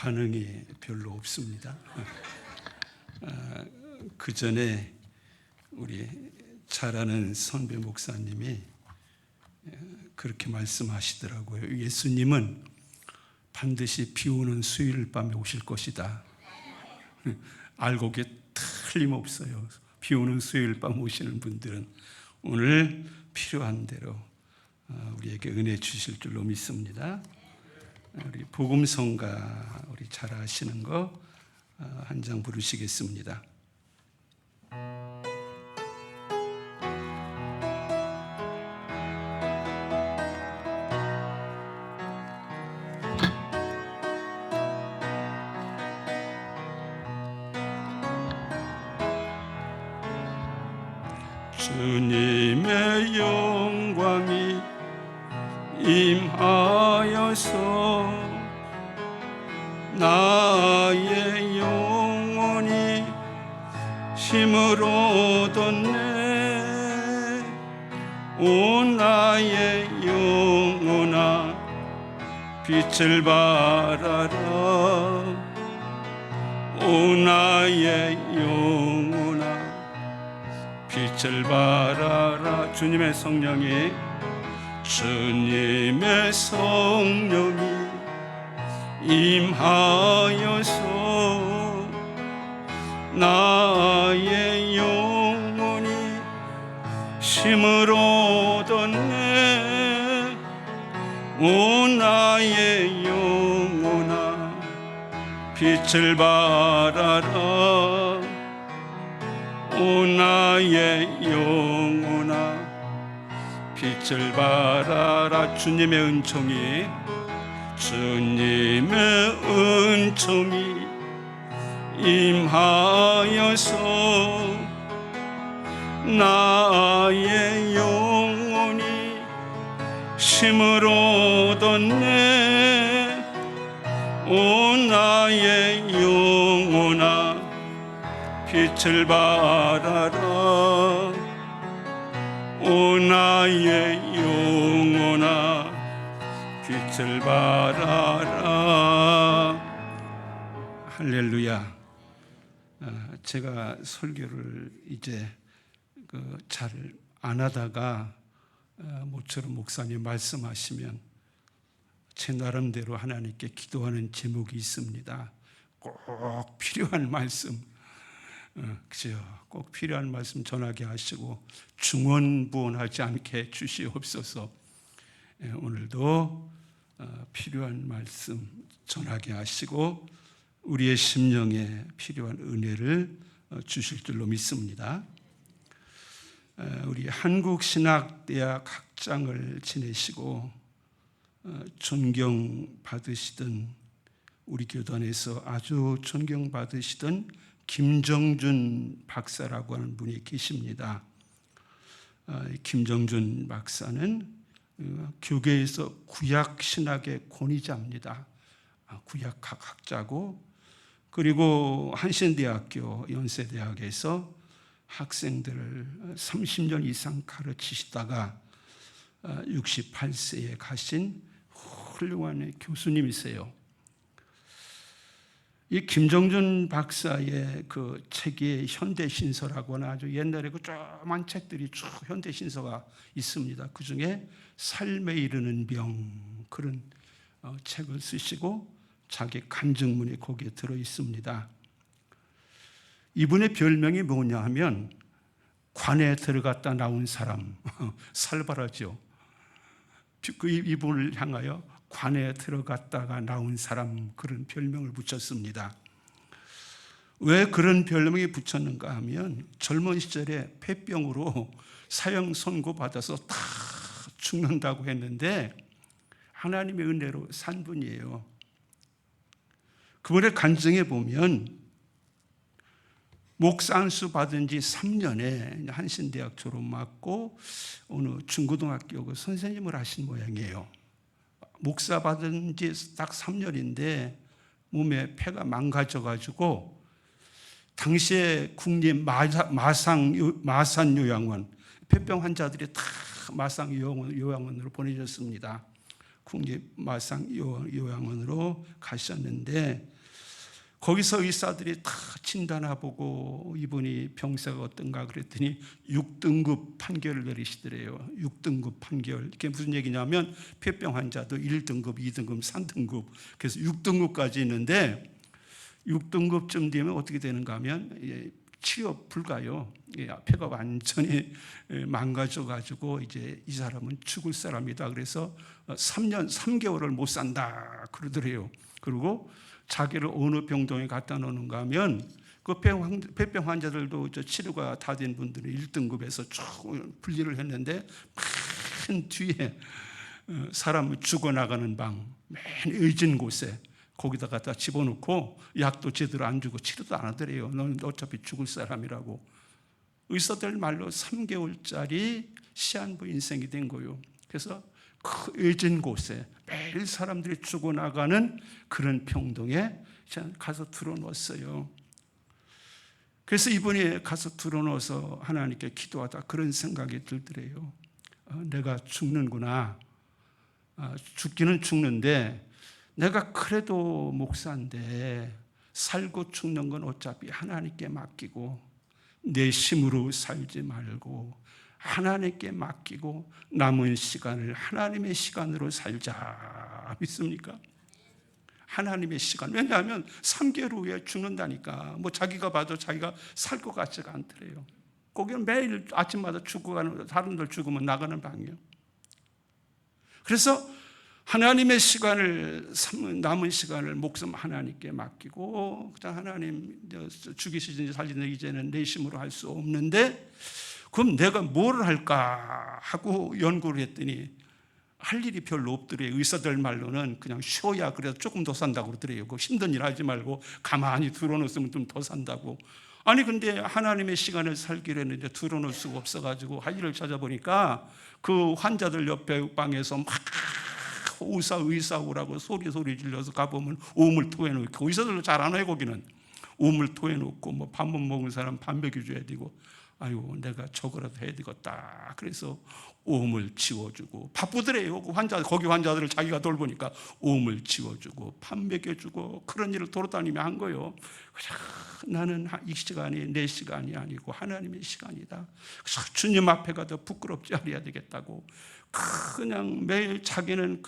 반응이 별로 없습니다. 그 전에 우리 잘 아는 선배 목사님이 그렇게 말씀하시더라고요. 예수님은 반드시 비 오는 수요일 밤에 오실 것이다. 알고 게 틀림없어요. 비 오는 수요일 밤 오시는 분들은 오늘 필요한 대로 우리에게 은혜 주실 줄로 믿습니다. 우리 복음성가 우리 잘 아시는 거 한 장 부르시겠습니다. 주님의 영광이 임하여서 나의 영혼이 힘을 얻었네. 오 나의 영혼아 빛을 발하라. 오 나의 영혼아 빛을 발하라. 주님의 성령이 임하여서 나의 영혼이 힘을 얻었네. 오 나의 영혼아 빛을 발하라. 오 나의 영혼아 빛을 발하라. 주님의 은총이 임하여서 나의 영혼이 힘을 얻었네. 오 나의 영혼아 빛을 발하라. 오 나의 영혼아 빛을 발하라. 할렐루야. 제가 설교를 이제 잘 안 하다가 모처럼 목사님 말씀하시면 제 나름대로 하나님께 기도하는 제목이 있습니다. 꼭 필요한 말씀, 그죠? 꼭 필요한 말씀 전하게 하시고 중언부언하지 않게 주시옵소서. 오늘도 필요한 말씀 전하게 하시고 우리의 심령에 필요한 은혜를 주실 줄로 믿습니다. 우리 한국신학대학 학장을 지내시고 존경받으시던 우리 교단에서 아주 존경받으시던 김정준 박사라고 하는 분이 계십니다. 김정준 박사는 교계에서 구약신학의 권위자입니다. 구약학 학자고, 그리고 한신대학교 연세대학에서 학생들을 30년 이상 가르치시다가 68세에 가신 훌륭한 교수님이세요. 이 김정준 박사의 그 책이 현대신서라고 하는 아주 옛날에 그 조그만 책들이 쭉 현대신서가 있습니다. 그 중에 삶에 이르는 병, 그런 책을 쓰시고 자기 간증문이 거기에 들어 있습니다. 이분의 별명이 뭐냐 하면 관에 들어갔다 나온 사람, 살벌하죠. 이분을 향하여 관에 들어갔다가 나온 사람, 그런 별명을 붙였습니다. 왜 그런 별명이 붙였는가 하면 젊은 시절에 폐병으로 사형 선고받아서 다 죽는다고 했는데 하나님의 은혜로 산 분이에요. 그분의 간증에 보면 목사 안수 받은 지 3년에 한신대학 졸업 맞고 어느 중고등학교 그 선생님을 하신 모양이에요. 목사 받은 지 딱 3년인데 몸에 폐가 망가져가지고 당시에 국립 마산 요양원, 폐병 환자들이 다 마산 요양원으로 보내졌습니다. 국립 마산 요양원으로 가셨는데 거기서 의사들이 다 진단해보고 이분이 병세가 어떤가 그랬더니 6등급 판결을 내리시더래요. 6등급 판결. 이게 무슨 얘기냐면 폐병 환자도 1등급, 2등급, 3등급 그래서 6등급까지 있는데 6등급쯤 되면 어떻게 되는가 하면 치료 불가요. 폐가 완전히 망가져가지고 이제 이 사람은 죽을 사람이다. 그래서 3년 3개월을 못 산다 그러더래요. 그리고 자기를 어느 병동에 갖다 놓는가 하면 그 폐병 환자들도 치료가 다 된 분들은 1등급에서 쭉 분리를 했는데 맨 뒤에 사람이 죽어나가는 방, 맨 의진 곳에 거기다 갖다 집어넣고 약도 제대로 안 주고 치료도 안 하더래요. 너는 어차피 죽을 사람이라고. 의사들 말로 3개월짜리 시한부 인생이 된 거예요. 그래서 그 의진 곳에 매일 사람들이 죽어나가는 그런 병동에 가서 들어놓았어요. 그래서 이분이 가서 들어놓아서 하나님께 기도하다 그런 생각이 들더래요. 내가 죽는구나. 죽기는 죽는데 내가 그래도 목사인데 살고 죽는 건 어차피 하나님께 맡기고 내 힘으로 살지 말고 하나님께 맡기고 남은 시간을 하나님의 시간으로 살자. 믿습니까? 하나님의 시간. 왜냐하면 3개월 후에 죽는다니까. 뭐 자기가 봐도 자기가 살 것 같지가 않더래요. 거기는 매일 아침마다 죽어가는, 사람들 죽으면 나가는 방이에요. 그래서 하나님의 시간을, 남은 시간을 목숨 하나님께 맡기고, 그냥 하나님 죽이시든지 살리든지 이제는 내 힘으로 할 수 없는데, 그럼 내가 뭘 할까 하고 연구를 했더니 할 일이 별로 없더래요. 의사들 말로는 그냥 쉬어야 그래도 조금 더 산다고 그러더래요. 그 힘든 일 하지 말고 가만히 들어놓으면 좀 더 산다고. 아니 근데 하나님의 시간을 살기로 했는데 들어놓을 수가 없어가지고 할 일을 찾아보니까 그 환자들 옆에 방에서 막 의사 오라고 소리 질러서 가보면 오물 토해놓고, 의사들도 잘 안 해요. 거기는 오물 토해놓고 뭐 밥 못 먹은 사람 밥 먹여줘야 되고, 아유 내가 저거라도 해야 되겠다. 그래서 오물 치워주고 바쁘더래요. 그 거기 환자들을 자기가 돌보니까 오물 치워주고 밥 먹여주고 그런 일을 돌아다니며 한 거예요. 나는 이 시간이 내 시간이 아니고 하나님의 시간이다. 그래서 주님 앞에 가도 부끄럽지 않아야 되겠다고 그냥 매일 자기는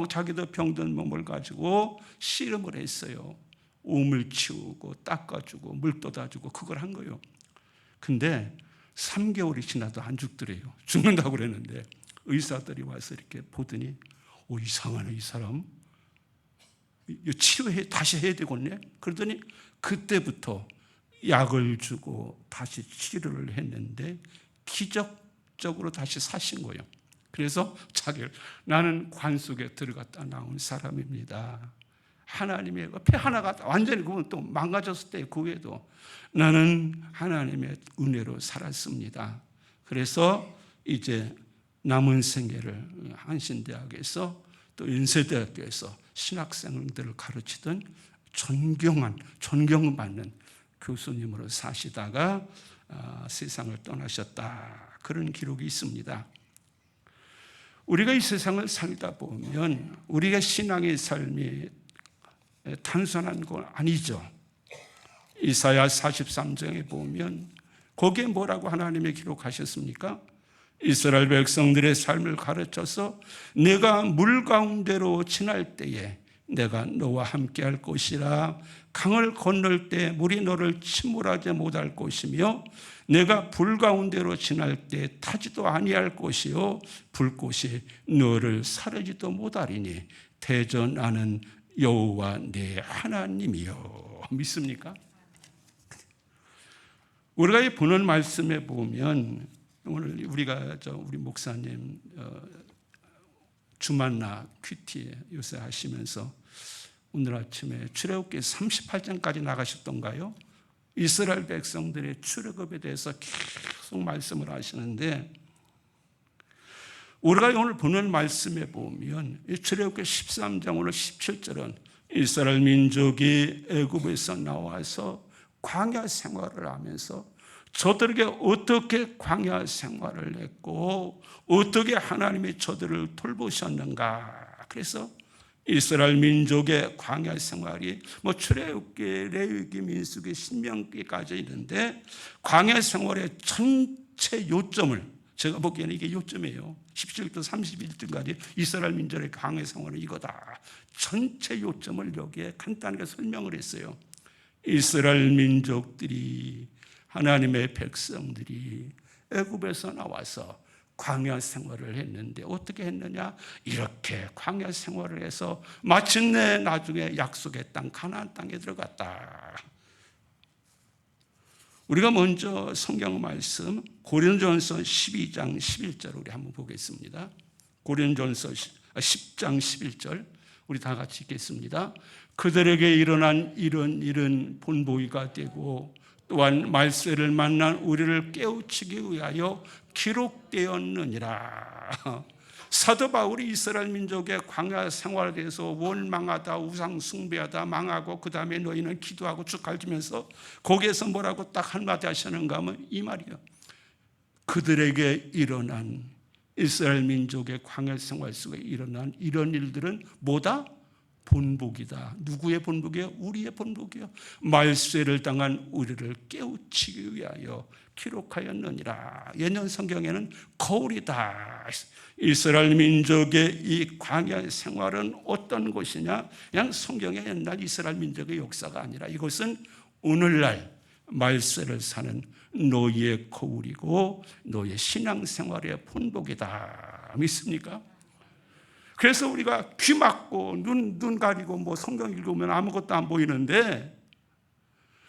자기도 병든 몸을 가지고 씨름을 했어요. 오물 치우고 닦아주고 물 떠다주고 그걸 한 거예요. 근데 3개월이 지나도 안 죽더래요. 죽는다고 그랬는데 의사들이 와서 이렇게 보더니 이상하네, 이 사람 치료해 다시 해야 되겠네. 그러더니 그때부터 약을 주고 다시 치료를 했는데 기적적으로 다시 사신 거예요. 그래서 자기를, 나는 관 속에 들어갔다 나온 사람입니다. 하나님의 폐 하나가 완전히 그건 또 망가졌을 때 그 후에도 나는 하나님의 은혜로 살았습니다. 그래서 이제 남은 생애를 한신대학에서 또 연세대학교에서 신학생들을 가르치던 존경받는 교수님으로 사시다가 세상을 떠나셨다. 그런 기록이 있습니다. 우리가 이 세상을 살다 보면 우리가 신앙의 삶이 단순한 건 아니죠. 이사야 43장에 보면 거기에 뭐라고 하나님이 기록하셨습니까? 이스라엘 백성들의 삶을 가르쳐서 내가 물 가운데로 지날 때에 내가 너와 함께 할 것이라. 강을 건널 때 물이 너를 침몰하지 못할 것이며 내가 불 가운데로 지날 때 타지도 아니할 것이요 불꽃이 너를 사르지도 못하리니 대저 나는 여호와 내 하나님이요. 믿습니까? 우리가 보는 말씀에 보면 오늘 우리 목사님 주만나 큐티 요새 하시면서 오늘 아침에 출애굽기 38장까지 나가셨던가요? 이스라엘 백성들의 출애굽에 대해서 계속 말씀을 하시는데, 우리가 오늘 보는 말씀에 보면 출애굽기 13장 오늘 17절은 이스라엘 민족이 애굽에서 나와서 광야 생활을 하면서 저들에게 어떻게 광야 생활을 했고 어떻게 하나님이 저들을 돌보셨는가. 그래서 이스라엘 민족의 광야 생활이 출애굽기, 레위기, 민수기, 신명기까지 있는데 광야 생활의 전체 요점을, 제가 보기에는 이게 요점이에요. 17도 31등까지 이스라엘 민족의 광야 생활은 이거다. 전체 요점을 여기에 간단하게 설명을 했어요. 이스라엘 민족들이, 하나님의 백성들이 애굽에서 나와서 광야 생활을 했는데 어떻게 했느냐? 이렇게 광야 생활을 해서 마침내 나중에 약속의 땅 가나안 땅에 들어갔다. 우리가 먼저 성경 말씀 고린도전서 12장 11절 우리 한번 보겠습니다. 고린도전서 10장 11절 우리 다 같이 읽겠습니다. 그들에게 일어난 이런 일은 본보기가 되고 또한 말세를 만난 우리를 깨우치기 위하여 기록되었느니라. 사도 바울이 이스라엘 민족의 광야 생활에 대해서 원망하다, 우상 숭배하다, 망하고 그 다음에 너희는 기도하고 쭉 가르치면서 거기에서 뭐라고 딱 한마디 하시는가 하면 이 말이에요. 그들에게 일어난, 이스라엘 민족의 광야 생활 속에 일어난 이런 일들은 뭐다? 본복이다. 누구의 본복이에요? 우리의 본복이에요. 말세를 당한 우리를 깨우치기 위하여 기록하였느니라. 예년 성경에는 거울이다. 이스라엘 민족의 이 광야 생활은 어떤 것이냐? 그냥 성경의 옛날 이스라엘 민족의 역사가 아니라 이것은 오늘날 말세를 사는 너희의 거울이고 너희의 신앙생활의 본복이다. 믿습니까? 그래서 우리가 귀 막고 눈 가리고 성경 읽으면 아무것도 안 보이는데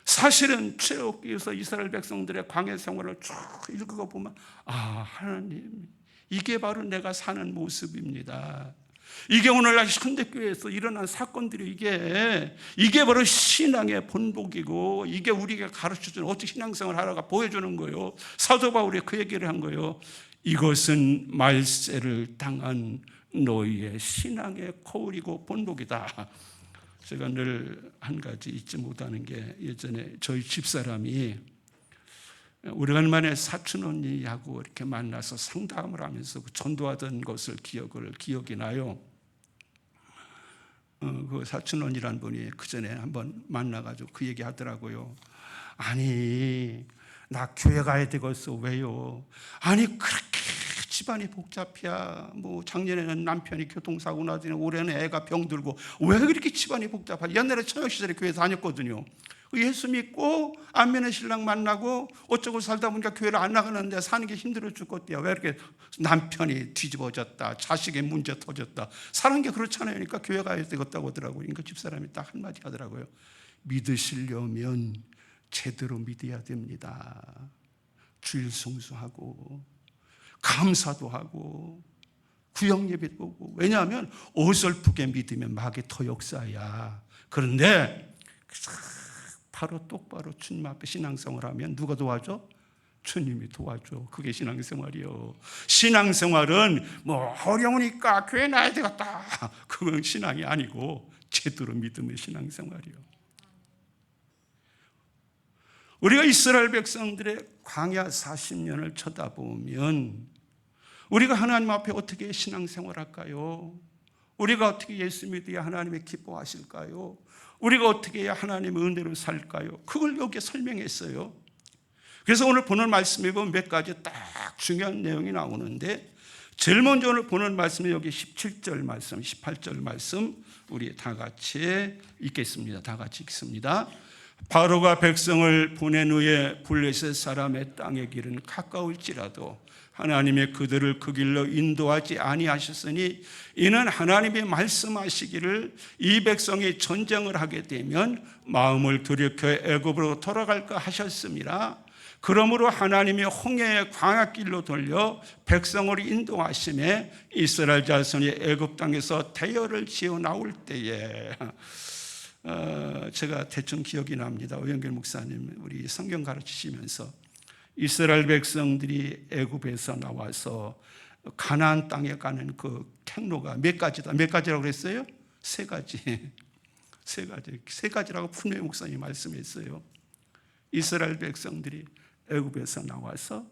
사실은 출애굽기에서 이스라엘 백성들의 광야 생활을 쭉 읽어보면 하나님, 이게 바로 내가 사는 모습입니다. 이게 오늘날 현대교회에서 일어난 사건들이 이게 바로 신앙의 본복이고 이게 우리가 가르쳐주는 어떻게 신앙생활을 하라가 보여주는 거예요. 사도 바울이 그 얘기를 한 거예요. 이것은 말세를 당한 너희의 신앙의 거울이고 본복이다. 제가 늘 한 가지 잊지 못하는 게 예전에 저희 집사람이 오래간만에 사촌 언니하고 이렇게 만나서 상담을 하면서 전도하던 것을 기억이 나요. 그 사촌 언니란 분이 그 전에 한번 만나가지고 그 얘기 하더라고요. 아니, 나 교회 가야 되겠어. 왜요? 아니, 그렇게 집안이 복잡해야 작년에는 남편이 교통사고 나더니 올해는 애가 병들고 왜 그렇게 집안이 복잡하지? 옛날에 처녀시절에 교회 다녔거든요. 예수 믿고 안면의 신랑 만나고 어쩌고 살다 보니까 교회를 안 나가는데 사는 게 힘들어 죽겠대요. 왜 이렇게 남편이 뒤집어졌다, 자식의 문제 터졌다, 사는 게 그렇잖아요. 그러니까 교회 가야 되겠다고 하더라고요. 그러니까 집사람이 딱 한마디 하더라고요. 믿으시려면 제대로 믿어야 됩니다. 주일 성수하고 감사도 하고 구역 예배도 보고. 왜냐하면 어설프게 믿으면 마귀 더 역사야. 그런데 바로 똑바로 주님 앞에 신앙생활을 하면 누가 도와줘? 주님이 도와줘. 그게 신앙생활이요. 신앙생활은 어려우니까 교회 나야 되겠다, 그건 신앙이 아니고 제대로 믿으면 신앙생활이요. 우리가 이스라엘 백성들의 광야 40년을 쳐다보면 우리가 하나님 앞에 어떻게 신앙생활 할까요? 우리가 어떻게 예수 믿어야 하나님이 기뻐하실까요? 우리가 어떻게 해야 하나님의 은혜로 살까요? 그걸 여기에 설명했어요. 그래서 오늘 보는 말씀에 보면 몇 가지 딱 중요한 내용이 나오는데, 제일 먼저 오늘 보는 말씀은 여기 17절 말씀, 18절 말씀 우리 다 같이 읽겠습니다. 다 같이 읽습니다. 바로가 백성을 보낸 후에 블레셋 사람의 땅의 길은 가까울지라도 하나님의 그들을 그 길로 인도하지 아니하셨으니 이는 하나님이 말씀하시기를 이 백성이 전쟁을 하게 되면 마음을 돌이켜 애굽으로 돌아갈까 하셨습니다. 그러므로 하나님이 홍해의 광야길로 돌려 백성을 인도하심에 이스라엘 자손이 애굽 땅에서 대열을 지어 나올 때에, 제가 대충 기억이 납니다. 오영길 목사님 우리 성경 가르치시면서 이스라엘 백성들이 애굽에서 나와서 가나안 땅에 가는 그 경로가 몇 가지다. 몇 가지라고 그랬어요? 세 가지라고 푸네 목사님이 말씀했어요. 이스라엘 백성들이 애굽에서 나와서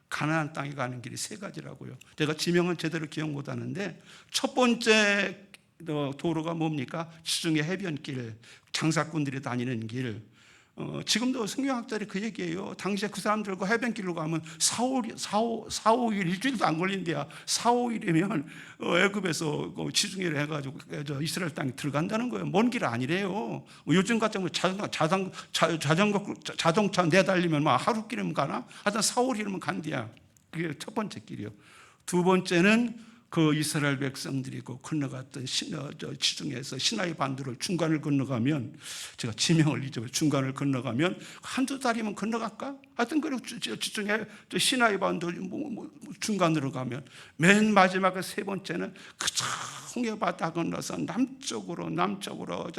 가나안 땅에 가는 길이 세 가지라고요. 제가 지명은 제대로 기억 못하는데 첫 번째 도로가 뭡니까? 지중해 해변길, 장사꾼들이 다니는 길. 지금도 성경학자들이 그 얘기예요. 당시에 그 사람들과 해변길로 가면 4, 5일, 일주일도 안 걸린대요. 4, 5일이면 애굽에서 지중해를 해가지고 이스라엘 땅에 들어간다는 거예요. 먼 길 아니래요. 요즘 같은 자동차 내달리면 막 하루 길이면 가나? 하여튼 4, 5일이면 간대야. 그게 첫 번째 길이요. 두 번째는 그 이스라엘 백성들이 건너갔던 지중해에서 시나이 반도를 중간을 건너가면, 제가 지명을 잊어버려, 중간을 건너가면 한두 달이면 건너갈까? 하여튼 그리고 지중해 시나이 반도 중간으로 가면 맨 마지막 세 번째는 그저 홍해 바다 건너서 남쪽으로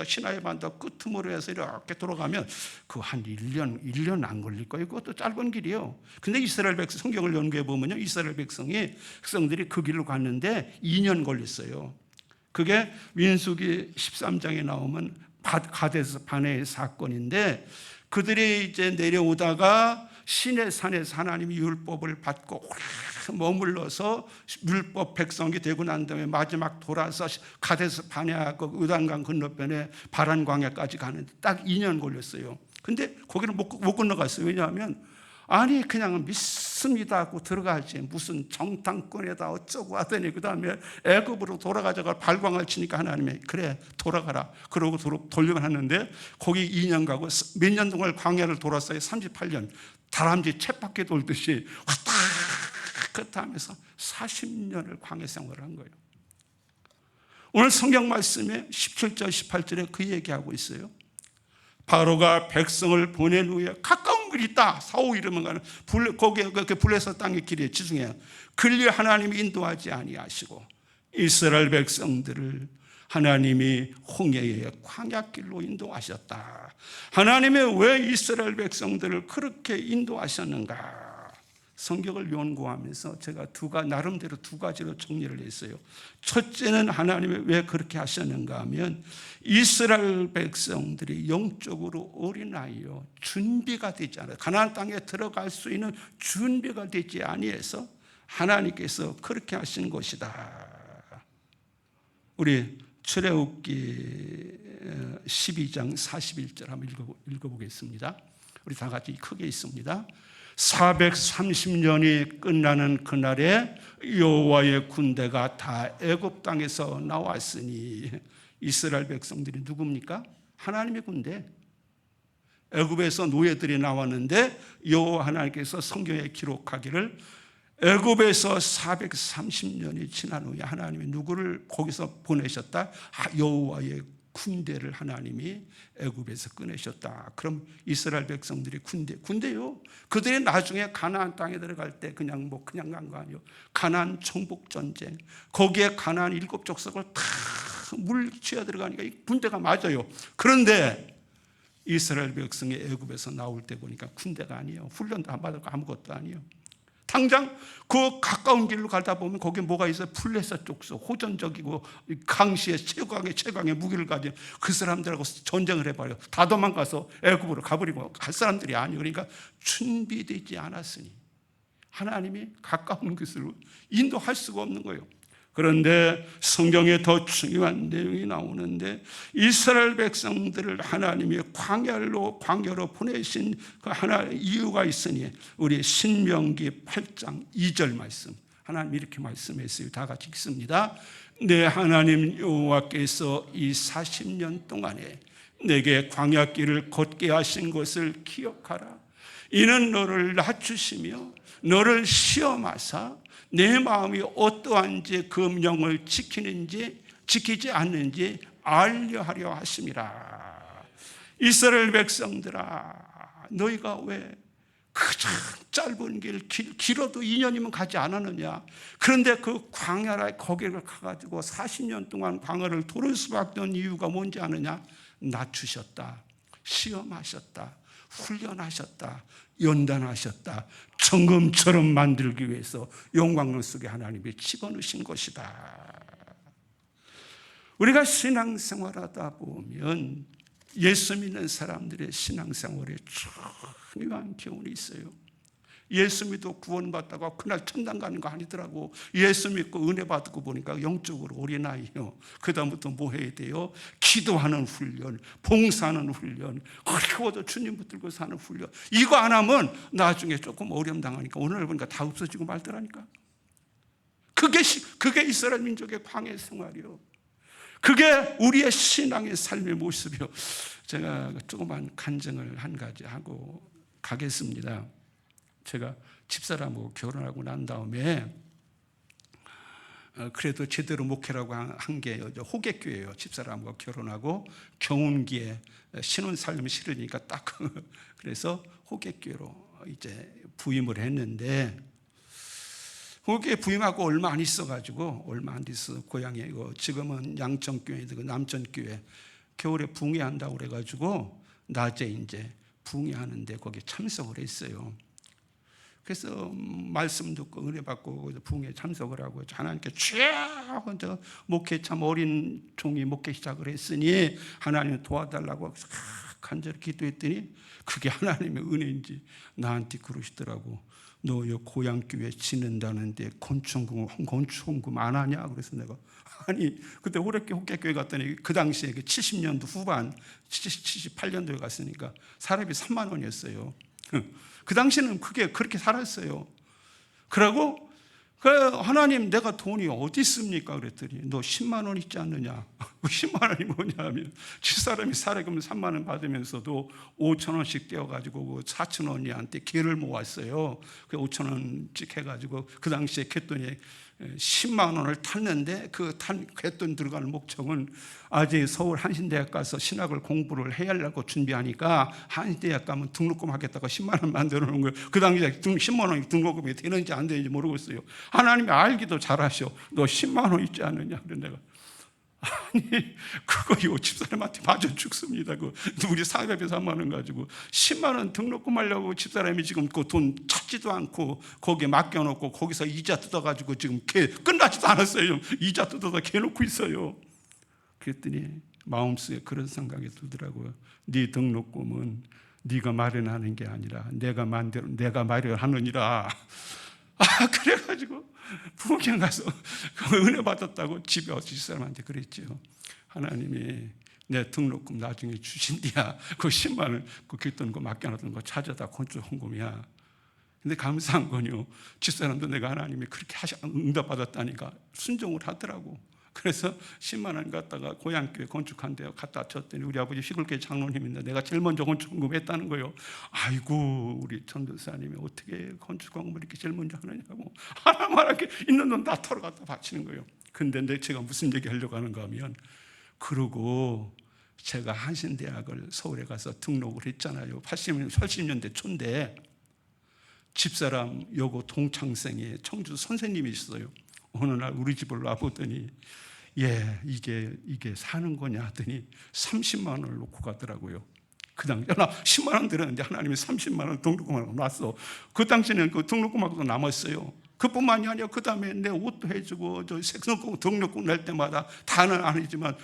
시나이 반도 끝으로 해서 이렇게 돌아가면 그 한 1년 안 걸릴 거예요. 그것도 짧은 길이요. 근데 이스라엘 백성, 성경을 연구해 보면요, 이스라엘 백성들이 그 길로 갔는데 2년 걸렸어요. 그게 민수기 13장에 나오면 가데스 바네의 사건인데, 그들이 이제 내려오다가 시내산에서 하나님이 율법을 받고 오래 머물러서 율법 백성이 되고 난 다음에 마지막 돌아서 가데스 바네하고 요단강 건너편에 바란 광야까지 가는데 딱 2년 걸렸어요. 근데 거기는 못 건너갔어요. 왜냐하면 아니 그냥 믿습니다 하고 들어가지 무슨 정탐꾼에다 어쩌고 하더니 그 다음에 애굽으로 돌아가자고 발광을 치니까 하나님이 그래 돌아가라 그러고 돌려만 하는데 거기 2년 가고 몇 년 동안 광야를 돌았어요. 38년. 다람쥐 쳇바퀴 돌듯이 왔다 갔다 하면서 40년을 광야 생활을 한 거예요. 오늘 성경 말씀에 17절 18절에 그 얘기하고 있어요. 바로가 백성을 보낸 후에 가까운 길이 있다. 4, 5일이면 가는 거기에 블레셋 땅의 길이에요. 지중해. 그리 하나님이 인도하지 아니하시고 이스라엘 백성들을 하나님이 홍해의 광야길로 인도하셨다. 하나님이 왜 이스라엘 백성들을 그렇게 인도하셨는가? 성경을 연구하면서 제가 나름대로 두 가지로 정리를 했어요. 첫째는 하나님이 왜 그렇게 하셨는가 하면 이스라엘 백성들이 영적으로 어린아이요, 준비가 되지 않아요. 가나안 땅에 들어갈 수 있는 준비가 되지 아니해서 하나님께서 그렇게 하신 것이다. 우리 출애굽기 12장 41절 한번 읽어보겠습니다. 우리 다 같이 크게 있습니다. 430년이 끝나는 그날에 여호와의 군대가 다 애굽 땅에서 나왔으니, 이스라엘 백성들이 누굽니까? 하나님의 군대. 애굽에서 노예들이 나왔는데 여호와 하나님께서 성경에 기록하기를 애굽에서 430년이 지난 후에 하나님이 누구를 거기서 보내셨다? 여호와의 군대를 하나님이 애굽에서 꺼내셨다. 그럼 이스라엘 백성들이 군대요. 그들이 나중에 가나안 땅에 들어갈 때 그냥 간 거 아니요. 가나안 정복 전쟁. 거기에 가나안 7 족속을 다 물치어 들어가니까 이 군대가 맞아요. 그런데 이스라엘 백성이 애굽에서 나올 때 보니까 군대가 아니에요. 훈련도 안 받았고 아무것도 아니에요. 당장 그 가까운 길로 가다 보면 거기에 뭐가 있어요? 블레셋 족속, 호전적이고 강시의 최강의 무기를 가진 그 사람들하고 전쟁을 해봐요. 다 도망가서 애굽으로 가버리고 갈 사람들이 아니에요. 그러니까 준비되지 않았으니 하나님이 가까운 곳으로 인도할 수가 없는 거예요. 그런데 성경에 더 중요한 내용이 나오는데 이스라엘 백성들을 하나님이 광야로 보내신 그 하나 이유가 있으니 우리 신명기 8장 2절 말씀, 하나님 이렇게 말씀했어요. 다 같이 읽습니다. 내 하나님 여호와께서 이 40년 동안에 내게 광야길을 걷게 하신 것을 기억하라. 이는 너를 낮추시며 너를 시험하사 내 마음이 어떠한지 그 명을 지키지 않는지 알려하려 하심이라. 이스라엘 백성들아, 너희가 왜 그저 짧은 길어도 2년이면 가지 않았느냐? 그런데 그 광야라 거기를 가가지고 40년 동안 광야를 돌을 수밖에 없는 이유가 뭔지 아느냐? 낮추셨다, 시험하셨다, 훈련하셨다, 연단하셨다, 정금처럼 만들기 위해서 용광로 속에 하나님이 집어넣으신 것이다. 우리가 신앙생활하다 보면 예수 믿는 사람들의 신앙생활에 중요한 교훈이 있어요. 예수 믿고 구원받다가 그날 천당 가는 거 아니더라고. 예수 믿고 은혜 받고 보니까 영적으로 어린아이요. 그 다음부터 뭐 해야 돼요? 기도하는 훈련, 봉사하는 훈련, 그리고도 주님 붙들고 사는 훈련. 이거 안 하면 나중에 조금 어려움 당하니까 오늘 보니까 다 없어지고 말더라니까. 그게 이스라엘 민족의 광야 생활이요. 그게 우리의 신앙의 삶의 모습이요. 제가 조그만 간증을 한 가지 하고 가겠습니다. 제가 집사람하고 결혼하고 난 다음에 그래도 제대로 목회라고 한 게 호객교회예요. 집사람하고 결혼하고 경운기에 신혼살림이 싫으니까 딱 그래서 호객교회로 이제 부임을 했는데, 거기에 부임하고 얼마 안 있어가지고 고향에 지금은 양천교회도 남천교회 겨울에 붕괴한다고 그래가지고 낮에 이제 붕괴하는데 거기에 참석을 했어요. 그래서 말씀 듣고 은혜 받고 붕괴 참석을 하고 하나님께 주여 목회 참 어린 종이 목회 시작을 했으니 하나님 도와달라고 간절히 기도했더니 그게 하나님의 은혜인지 나한테 그러시더라고. 너 요 고향교회 지낸다는데 건축금 안 하냐? 그래서 내가 아니 그때 호객교회 갔더니 그 당시에 70년도 후반 78년도에 갔으니까 사람이 3만 원이었어요. 그 당시에는 그게 그렇게 살았어요. 그러고 하나님 내가 돈이 어디 있습니까? 그랬더니 너 10만 원 있지 않느냐? 10만 원이 뭐냐 하면 집사람이 사례금 3만 원 받으면서도 5천 원씩 떼어가지고 4천 원이한테 개를 모았어요. 그 5천 원씩 해가지고 그 당시에 캤돈이 10만 원을 탔는데 그 캤돈 들어가는 목적은 아직 서울 한신대학 가서 신학을 공부를 해야 하려고 준비하니까 한신대학 가면 등록금 하겠다고 10만 원 만들어 놓은 거예요. 그 당시에 10만 원이 등록금이 되는지 안 되는지 모르겠어요. 하나님이 알기도 잘하셔. 너 10만 원 있지 않느냐? 그래 내가 아니 그거요 집사람한테 맞아 죽습니다. 우리 사업에서 3만 원 가지고 10만 원 등록금 하려고 집사람이 지금 그 돈 찾지도 않고 거기에 맡겨놓고 거기서 이자 뜯어가지고 지금 끝나지도 않았어요. 이자 뜯어서 개놓고 있어요. 그랬더니 마음속에 그런 생각이 들더라고요. 네 등록금은 네가 마련하는 게 아니라 내가 마련하느니라. 그래가지고 부흥회 가서 은혜 받았다고 집에 와서 집사람한테 그랬죠. 하나님이 내 등록금 나중에 주신디야. 그 10만 원 그 깃돈 거 맡겨놨던 거 찾아다 건축 헌금이야. 근데 감사한 건요, 집사람도 내가 하나님이 그렇게 응답받았다니까 순종을 하더라고. 그래서 10만 원 갖다가 고향교회 건축한 데 갖다 줬더니 우리 아버지 시골교회 장로님인데 내가 제일 먼저 건축헌금했다는 거예요. 아이고 우리 전도사님이 어떻게 건축헌금을 이렇게 제일 먼저 하느냐고 하나만 이렇게 있는 돈 다 털어 갖다 바치는 거예요. 근데 제가 무슨 얘기 하려고 하는가 하면, 그러고 제가 한신대학을 서울에 가서 등록을 했잖아요. 80년대 초인데 집사람 여고 동창생이 청주 선생님이 있어요. 어느 날 우리 집을 와보더니 이게 사는 거냐 하더니 30만 원을 놓고 가더라고요. 그 당시에 나 10만 원 들었는데 하나님이 30만 원 등록금하고 놨어. 그 당시에는 그 등록금하고도 남았어요. 그뿐만이 아니라 그 다음에 내 옷도 해주고 등록금 낼 때마다 다는 아니지만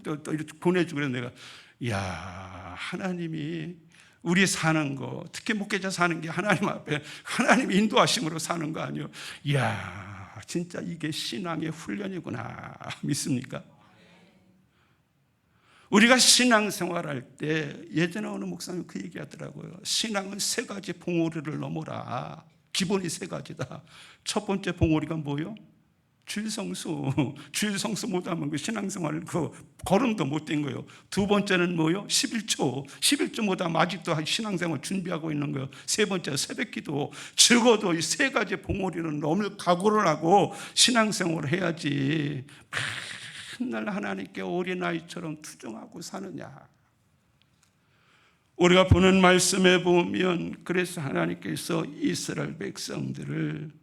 또 이렇게 보내주고 그래서 내가 하나님이 우리 사는 거, 특히 목회자 사는 게 하나님 앞에 하나님의 인도하심으로 사는 거 아니에요. 진짜 이게 신앙의 훈련이구나. 믿습니까? 우리가 신앙생활할 때 예전에 어느 목사님 그 얘기하더라고요. 신앙은 3가지 봉우리를 넘어라. 기본이 3가지다. 첫 번째 봉우리가 뭐예요? 주일 성수 못하면 그 신앙생활 걸음도 못 된 거예요. 두 번째는 뭐예요? 11조 못하면 아직도 신앙생활 준비하고 있는 거예요. 세 번째 새벽기도. 적어도 이 3가지 봉우리는 넘을 각오를 하고 신앙생활을 해야지 맨날 하나님께 어린아이처럼 투정하고 사느냐. 우리가 보는 말씀에 보면 그래서 하나님께서 이스라엘 백성들을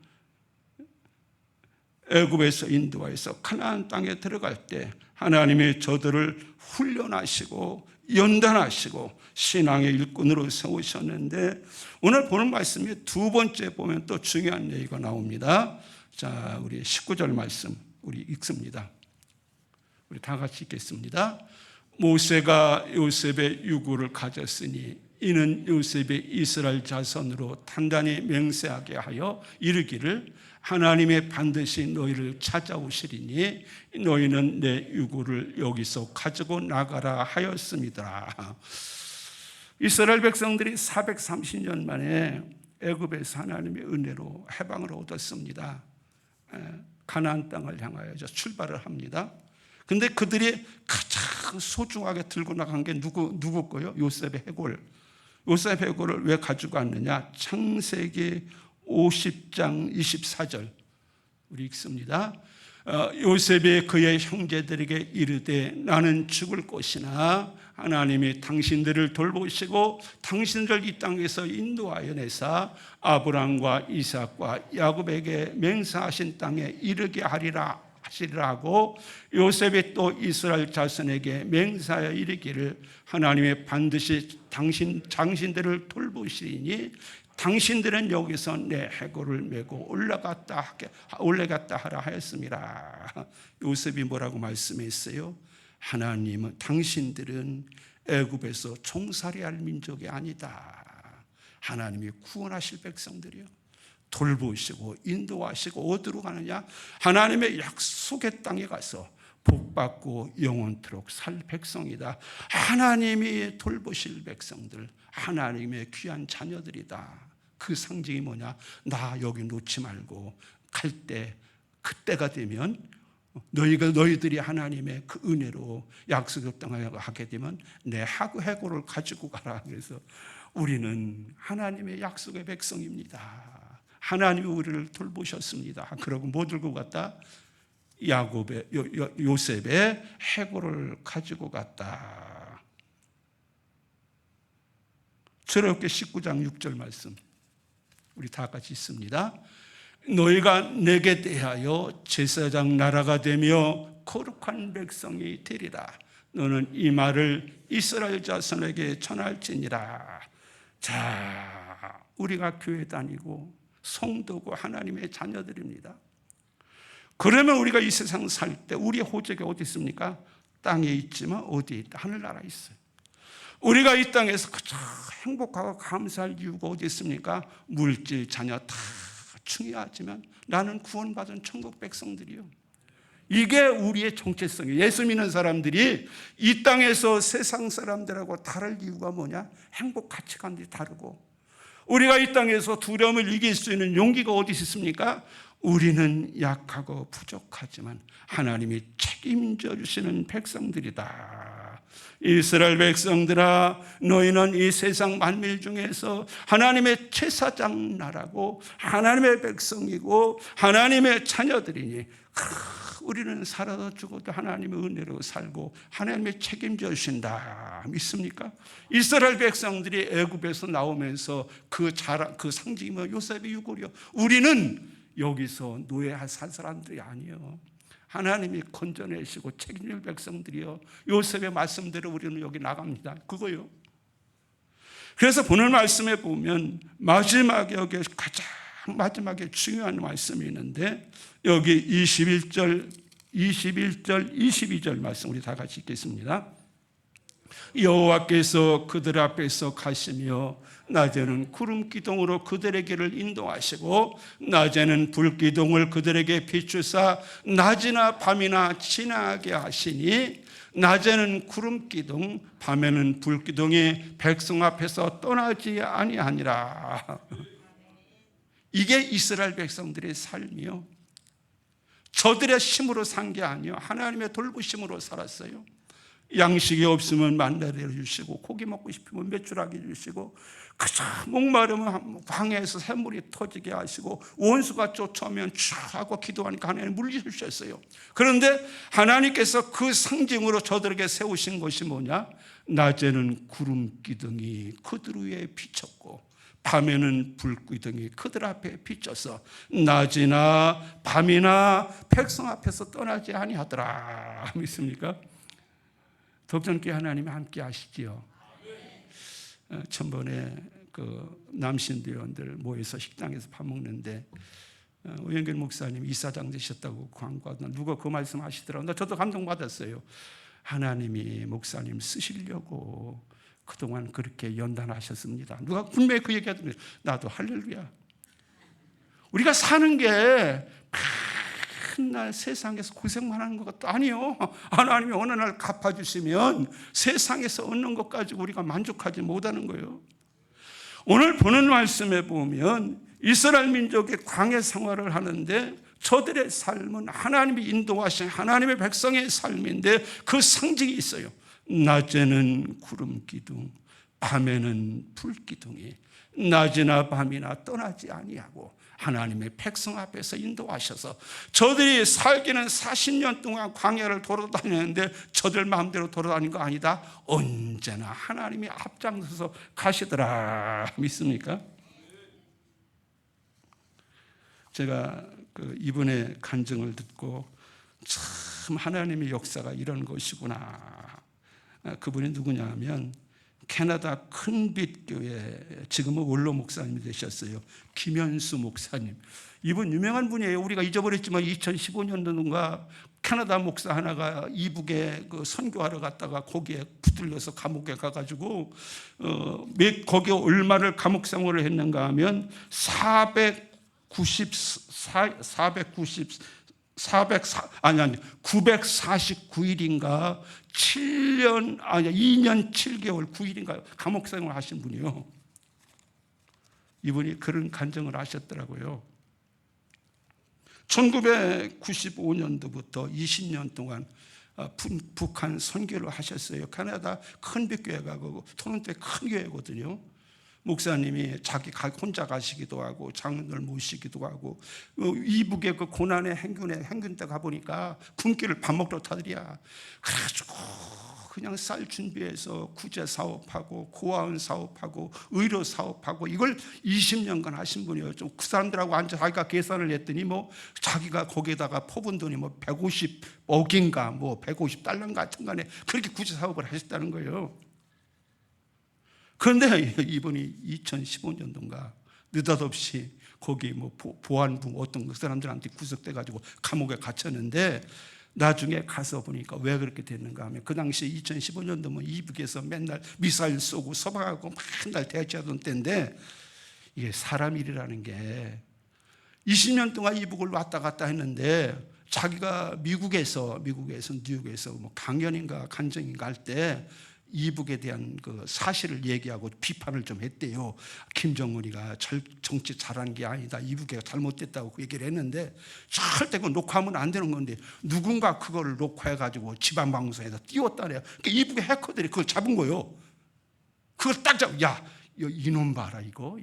애굽에서 인도하여서 가나안 땅에 들어갈 때 하나님이 저들을 훈련하시고 연단하시고 신앙의 일꾼으로 세우셨는데, 오늘 보는 말씀에 2번째 보면 또 중요한 얘기가 나옵니다. 자, 우리 19절 말씀 우리 읽습니다. 우리 다 같이 읽겠습니다. 모세가 요셉의 유구를 가졌으니 이는 요셉이 이스라엘 자손으로 단단히 맹세하게 하여 이르기를 하나님의 반드시 너희를 찾아오시리니 너희는 내 유고를 여기서 가지고 나가라 하였습니다. 이스라엘 백성들이 430년 만에 애굽에서 하나님의 은혜로 해방을 얻었습니다. 가나안 땅을 향하여 출발을 합니다. 근데 그들이 가장 소중하게 들고 나간 게 누구 거요? 요셉의 해골. 요셉의 해골을 왜 가지고 왔느냐? 창세기 50장 24절 우리 읽습니다. 요셉이 그의 형제들에게 이르되 나는 죽을 것이나 하나님이 당신들을 돌보시고 당신들 이 땅에서 인도하여 내사 아브람과 이삭과 야곱에게 맹세하신 땅에 이르게 하리라 하시라고 요셉이 또 이스라엘 자손에게 맹세하여 이르기를 하나님의 반드시 당신들을 돌보시리니 당신들은 여기서 내 해골을 메고 올라갔다 하라 하였습니다. 요셉이 뭐라고 말씀했어요? 하나님은 당신들은 애굽에서 종살이할 민족이 아니다. 하나님이 구원하실 백성들이요, 돌보시고 인도하시고 어디로 가느냐? 하나님의 약속의 땅에 가서 복받고 영원토록 살 백성이다. 하나님이 돌보실 백성들, 하나님의 귀한 자녀들이다. 그 상징이 뭐냐? 나 여기 놓지 말고 갈 때, 그때가 되면 너희들이 하나님의 그 은혜로 약속의 땅에 가게 되면 내 해골을 가지고 가라. 그래서 우리는 하나님의 약속의 백성입니다. 하나님이 우리를 돌보셨습니다. 그러고 뭐 들고 갔다? 요셉의 해골을 가지고 갔다. 출애굽기 19장 6절 말씀 우리 다 같이 있습니다. 너희가 내게 대하여 제사장 나라가 되며 거룩한 백성이 되리라. 너는 이 말을 이스라엘 자손에게 전할지니라. 자, 우리가 교회 다니고 성도고 하나님의 자녀들입니다. 그러면 우리가 이 세상 살 때 우리의 호적이 어디 있습니까? 땅에 있지만 어디에 있다? 하늘나라에 있어요. 우리가 이 땅에서 가장 행복하고 감사할 이유가 어디 있습니까? 물질, 자녀 다 중요하지만 나는 구원받은 천국 백성들이요, 이게 우리의 정체성이에요. 예수 믿는 사람들이 이 땅에서 세상 사람들하고 다를 이유가 뭐냐? 행복 가치관들이 다르고, 우리가 이 땅에서 두려움을 이길 수 있는 용기가 어디 있습니까? 우리는 약하고 부족하지만 하나님이 책임져 주시는 백성들이다. 이스라엘 백성들아, 너희는 이 세상 만밀 중에서 하나님의 제사장 나라고 하나님의 백성이고 하나님의 자녀들이니 우리는 살아도 죽어도 하나님의 은혜로 살고 하나님의 책임져 주신다. 믿습니까? 이스라엘 백성들이 애굽에서 나오면서 그 상징이 뭐 요셉의 유골이요, 우리는 여기서 노예할 사람들이 아니에요. 하나님이 건져내시고 책임질 백성들이요, 요셉의 말씀대로 우리는 여기 나갑니다. 그거요. 그래서 오늘 말씀에 보면 마지막에 여기 가장 마지막에 중요한 말씀이 있는데, 여기 21절, 22절 말씀 우리 다 같이 읽겠습니다. 여호와께서 그들 앞에서 가시며 낮에는 구름 기둥으로 그들의 길을 인도하시고 낮에는 불 기둥을 그들에게 비추사 낮이나 밤이나 지나게 하시니 낮에는 구름 기둥 밤에는 불 기둥이 백성 앞에서 떠나지 아니하니라. 이게 이스라엘 백성들의 삶이요, 저들의 힘으로 산 게 아니요, 하나님의 돌보심으로 살았어요. 양식이 없으면 만나를 주시고, 고기 먹고 싶으면 메추라기 주시고, 그저 목마르면 광야에서 샘물이 터지게 하시고, 원수가 쫓아오면 쫙 하고 기도하니까 하나님 물리주셨어요. 그런데 하나님께서 그 상징으로 저들에게 세우신 것이 뭐냐? 낮에는 구름 기둥이 그들 위에 비쳤고 밤에는 불기둥이 그들 앞에 비춰서 낮이나 밤이나 백성 앞에서 떠나지 아니하더라. 믿습니까? 덕전교회 하나님이 함께 하시지요. 전번에 그 남신대원들 모여서 식당에서 밥 먹는데 오영길 목사님 이사장 되셨다고 광고하던 누가 그 말씀 하시더라고요. 저도 감동받았어요. 하나님이 목사님 쓰시려고 그동안 그렇게 연단하셨습니다. 누가 분명히 그 얘기하더니 나도 할렐루야. 우리가 사는 게 맨날 세상에서 고생만 하는 것도 아니요. 하나님이 어느 날 갚아주시면 세상에서 얻는 것 가지고 우리가 만족하지 못하는 거예요. 오늘 보는 말씀에 보면 이스라엘 민족의 광야 생활을 하는데 저들의 삶은 하나님이 인도하신 하나님의 백성의 삶인데 그 상징이 있어요. 낮에는 구름 기둥, 밤에는 불 기둥이 낮이나 밤이나 떠나지 아니하고 하나님의 백성 앞에서 인도하셔서 저들이 살기는 40년 동안 광야를 돌아다녔는데 저들 마음대로 돌아다닌 거 아니다. 언제나 하나님이 앞장서서 가시더라. 믿습니까? 제가 이분의 간증을 듣고 참 하나님의 역사가 이런 것이구나. 그분이 누구냐 하면 캐나다 큰빛교회 지금은 원로 목사님이 되셨어요. 김현수 목사님. 이분 유명한 분이에요. 우리가 잊어버렸지만 2015년도인가 캐나다 목사 하나가 이북에 선교하러 갔다가 거기에 붙들려서 감옥에 가가지고 거기에 얼마를 감옥 생활을 했는가 하면 949일인가 2년 7개월 9일인가 감옥 생활을 하신 분이요. 이분이 그런 간증을 하셨더라고요. 1995년도부터 20년 동안 북한 선교를 하셨어요. 캐나다 큰빛교회가 토론토의 큰 교회거든요. 목사님이 자기 혼자 가시기도 하고 장로들 모시기도 하고 이북의 그 고난의 행군 때 가보니까 군길을 밥 먹으러 타들이야. 그래가지고 그냥 쌀 준비해서 구제 사업하고 고아원 사업하고 의료 사업하고 이걸 20년간 하신 분이에요. 좀 그 사람들하고 앉아 자기가 계산을 했더니 뭐 자기가 거기에다가 퍼본 돈이 뭐 150억인가 뭐 150달러인가 같은 간에 그렇게 구제 사업을 하셨다는 거예요. 그런데 이분이 2015년도인가 느닷없이 거기 뭐 보안부 어떤 그 사람들한테 구속돼가지고 감옥에 갇혔는데 나중에 가서 보니까 왜 그렇게 됐는가 하면 그 당시에 2015년도면 이북에서 맨날 미사일 쏘고 서방하고 맨날 대치하던 때인데 이게 사람 일이라는 게 20년 동안 이북을 왔다 갔다 했는데 자기가 미국에서 뉴욕에서 뭐 강연인가 간증인가 할 때 이북에 대한 그 사실을 얘기하고 비판을 좀 했대요. 김정은이가 정치 잘한 게 아니다. 이북에 잘못됐다고 그 얘기를 했는데 절대 그거 녹화하면 안 되는 건데 누군가 그거를 녹화해가지고 지방방송에서 띄웠다네요. 그러니까 이북의 해커들이 그걸 잡은 거예요. 그걸 딱 잡고 야 이놈 봐라 이거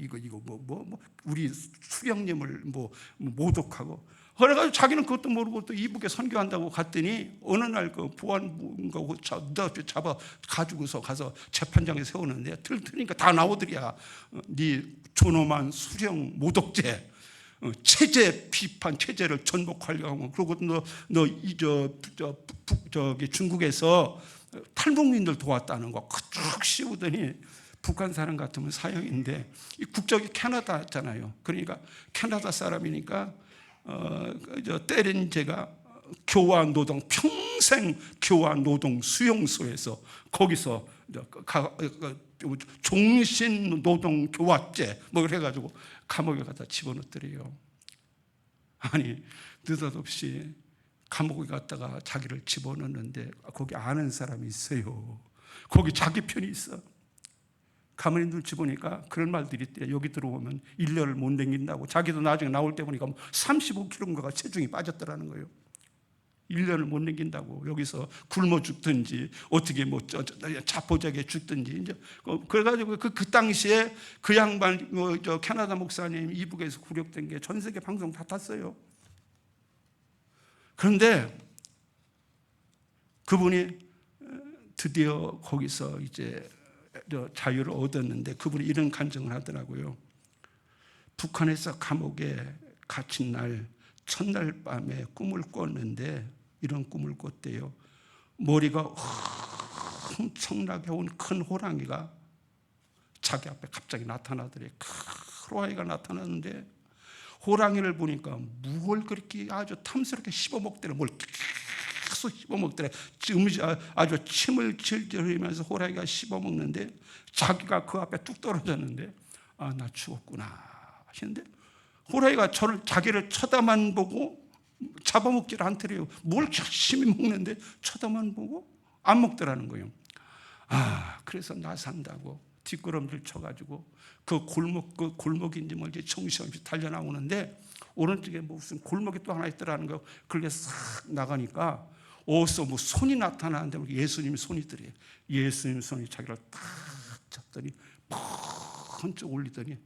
뭐 우리 수령님을 뭐 모독하고 그래가지고 자기는 그것도 모르고 또 이북에 선교한다고 갔더니 어느 날 그 보안부인가 잡아 가지고서 가서 재판장에 세우는데 들으니까 다 나오더리야. 네 존엄한 수령 모독죄, 체제 비판, 체제를 전복하려고 그리고 저기 중국에서 탈북민들 도왔다는 거 쭉 씌우더니 북한 사람 같으면 사형인데 이 국적이 캐나다잖아요. 그러니까 캐나다 사람이니까. 때린 제가 교환노동 평생 교환노동 수용소에서 거기서 종신노동교화죄 뭐 그래가지고 감옥에 갖다 집어넣더래요. 아니 느닷없이 감옥에 갔다가 자기를 집어넣는데 거기 아는 사람이 있어요. 거기 자기 편이 있어. 가만히 눈치 보니까 그런 말들이 있대요. 여기 들어오면 1년을 못 댕긴다고. 자기도 나중에 나올 때 보니까 35kg인가가 체중이 빠졌더라는 거예요. 1년을 못 댕긴다고. 여기서 굶어 죽든지 어떻게 뭐 자포자기에 죽든지 이제 그래가지고 그 당시에 그 양반 캐나다 목사님 이북에서 구력된 게 전 세계 방송 다 탔어요. 그런데 그분이 드디어 거기서 이제 자유를 얻었는데 그분이 이런 간증을 하더라고요. 북한에서 감옥에 갇힌 날 첫날 밤에 꿈을 꿨는데 이런 꿈을 꿨대요. 머리가 엄청나게 온 큰 호랑이가 자기 앞에 갑자기 나타나더래. 큰 호랑이가 나타났는데 호랑이를 보니까 뭘 그렇게 아주 탐스럽게 씹어먹더래. 뭘 계속 계속 씹어먹더래. 아주 침을 질질 흘리면서 호랑이가 씹어먹는데 자기가 그 앞에 뚝 떨어졌는데 나 죽었구나 하시는데 호랑이가 자기를 쳐다만 보고 잡아먹지를 않더래요. 뭘 열심히 먹는데 쳐다만 보고 안 먹더라는 거예요. 그래서 나 산다고 뒷걸음질 쳐가지고 그 골목인지 뭔지 정신없이 달려나오는데 오른쪽에 무슨 골목이 또 하나 있더라는 거예요. 그게 싹 나가니까 어디서 뭐 손이 나타나는데 예수님 손이 있더래요. 예수님 손이 자기를 딱 잡더니 번쩍 올리더니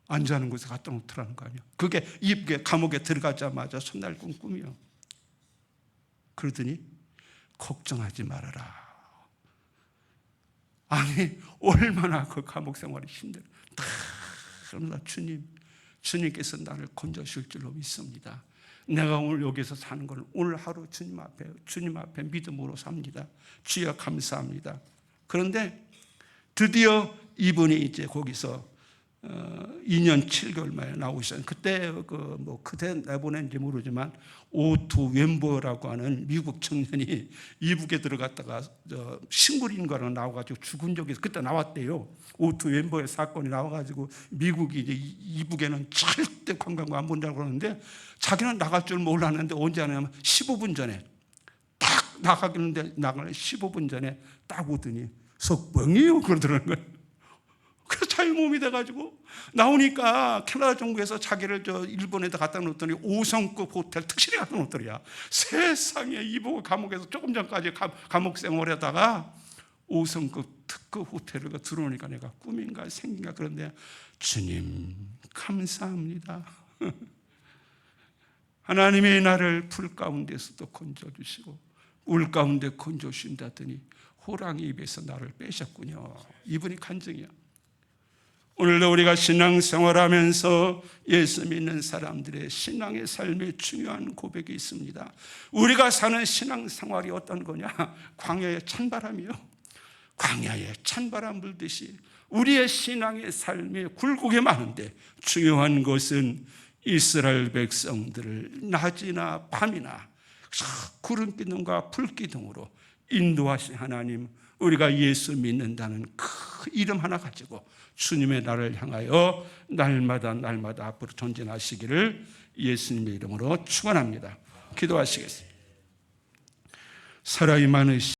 앉아있는 곳에 갖다 놓더라는 거 아니야. 그게 입에 감옥에 들어가자마자 첫날 꾼 꿈이요. 그러더니 걱정하지 말아라. 아니 얼마나 그 감옥 생활이 힘들어. 그러나 주님께서 나를 건져주실 줄로 믿습니다. 내가 오늘 여기서 사는 걸 오늘 하루 주님 앞에 믿음으로 삽니다. 주여 감사합니다. 그런데 드디어 이분이 이제 거기서 2년 7개월 만에 나오셨어요. 그때 내보낸지 모르지만 오투 웬버라고 하는 미국 청년이 이북에 들어갔다가 식물인과로 나와가지고 죽은 적이 그때 나왔대요. 오투 웬버의 사건이 나와가지고 미국이 이제 이북에는 절대 관광객 안 본다고 그러는데 자기는 나갈 줄 몰랐는데 언제 하냐면 15분 전에 딱 나가는데 15분 전에 딱 오더니 석방이요 그러더라는 거예요. 그래서 자기 몸이 돼가지고 나오니까 캐나다 정부에서 자기를 일본에다 갖다 놓더니 5성급 호텔 특실에 갖다 놓더래요. 세상에 이보고 감옥에서 조금 전까지 감옥 생활하다가 5성급 특급 호텔에 들어오니까 내가 꿈인가 생긴가 그런데 주님 감사합니다. 하나님이 나를 불 가운데서도 건져주시고 울 가운데 건져주신다더니 호랑이 입에서 나를 빼셨군요. 이분이 간증이야. 오늘도 우리가 신앙생활하면서 예수 믿는 사람들의 신앙의 삶에 중요한 고백이 있습니다. 우리가 사는 신앙생활이 어떤 거냐? 광야의 찬바람이요. 광야에 찬바람 불듯이 우리의 신앙의 삶이 굴곡이 많은데 중요한 것은 이스라엘 백성들을 낮이나 밤이나 구름 기둥과 불 기둥으로 인도하신 하나님, 우리가 예수 믿는다는 그 이름 하나 가지고 주님의 나를 향하여 날마다 앞으로 전진하시기를 예수님의 이름으로 축원합니다. 기도하시겠습니다. 사랑이 많으신